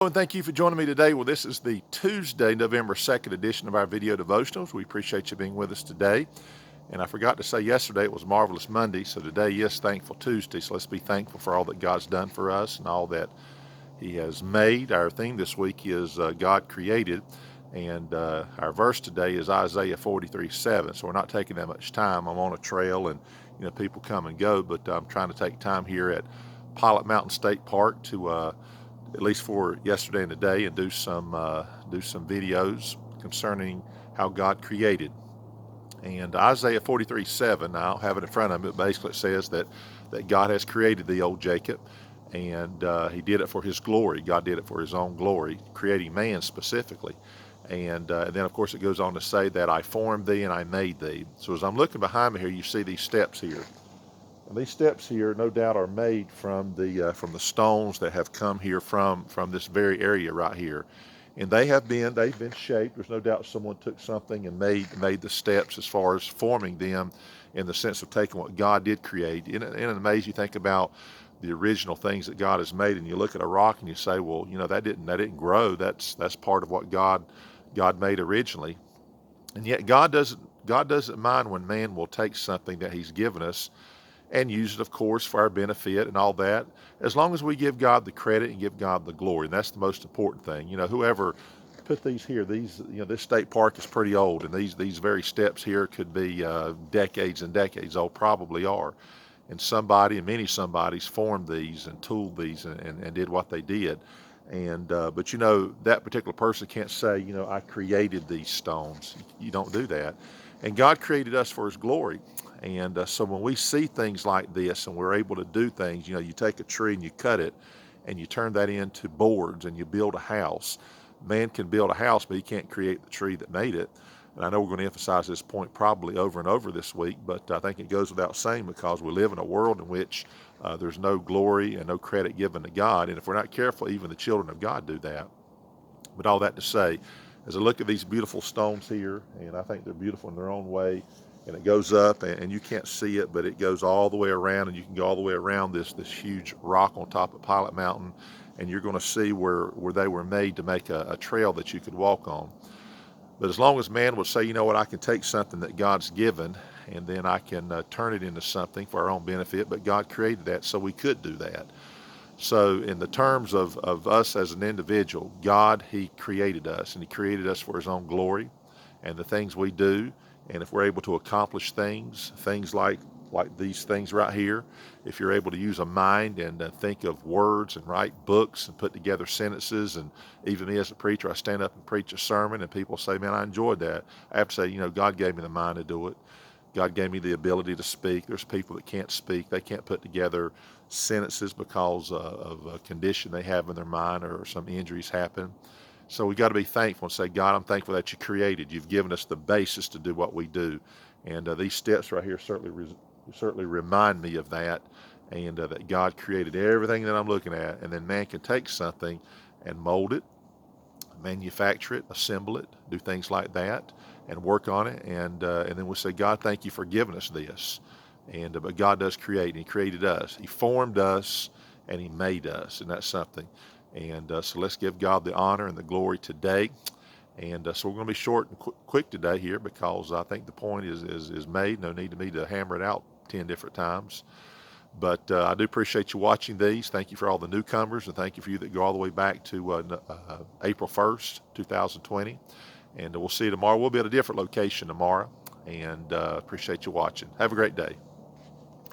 And thank you for joining me today. Well, this is the Tuesday, November 2nd edition of our video devotionals. We appreciate you being with us today. And I forgot to say yesterday it was Marvelous Monday, so today is Thankful Tuesday. So let's be thankful for all that God's done for us and all that He has made. Our theme this week is God created. And our verse today is Isaiah 43:7. So we're not taking that much time. I'm on a trail and people come and go, but I'm trying to take time here at Pilot Mountain State Park to at least for yesterday and today, and do some videos concerning how God created. And Isaiah 43:7, I don't have it in front of me, but basically it says that God has created thee, old Jacob, and He did it for His glory. God did it for His own glory, creating man specifically. And then, of course, it goes on to say that I formed thee and I made thee. So as I'm looking behind me here, you see these steps here. And these steps here, no doubt, are made from the stones that have come here from this very area right here, and they've been shaped. There's no doubt someone took something and made the steps as far as forming them, in the sense of taking what God did create. Isn't it amazing? You think about the original things that God has made, and you look at a rock and you say, well, that didn't grow. That's part of what God made originally. And yet God doesn't mind when man will take something that He's given us and use it, of course, for our benefit and all that, as long as we give God the credit and give God the glory. And that's the most important thing. Whoever put these here, this state park is pretty old, and these very steps here could be decades and decades old, probably are. And many somebodies formed these and tooled these and did what they did. And but that particular person can't say, I created these stones. You don't do that. And God created us for His glory. And so when we see things like this and we're able to do things, you take a tree and you cut it and you turn that into boards and you build a house. Man can build a house, but he can't create the tree that made it. And I know we're going to emphasize this point probably over and over this week, but I think it goes without saying, because we live in a world in which there's no glory and no credit given to God. And if we're not careful, even the children of God do that. But all that to say, as I look at these beautiful stones here, and I think they're beautiful in their own way, and it goes up, and you can't see it, but it goes all the way around, and you can go all the way around this huge rock on top of Pilot Mountain, and you're going to see where they were made to make a trail that you could walk on. But as long as man would say, you know what, I can take something that God's given, and then I can turn it into something for our own benefit, but God created that so we could do that. So in the terms of us as an individual, God, He created us, and He created us for His own glory and the things we do. And if we're able to accomplish things like these things right here, if you're able to use a mind and think of words and write books and put together sentences, and even me as a preacher, I stand up and preach a sermon and people say, man, I enjoyed that. I have to say, God gave me the mind to do it. God gave me the ability to speak. There's people that can't speak. They can't put together sentences because of a condition they have in their mind, or some injuries happen. So we got to be thankful and say, God, I'm thankful that You created. You've given us the basis to do what we do. And these steps right here certainly remind me of that, and that God created everything that I'm looking at. And then man can take something and mold it, manufacture it, assemble it, do things like that, and work on it. And then we'll say, God, thank You for giving us this. And but God does create, and He created us. He formed us, and He made us, and that's something. And so let's give God the honor and the glory today. And so we're going to be short and quick today here, because I think the point is made. No need to me to hammer it out 10 different times. But I do appreciate you watching these. Thank you for all the newcomers, and thank you for you that go all the way back to April 1st, 2020. And we'll see you tomorrow. We'll be at a different location tomorrow. And appreciate you watching. Have a great day.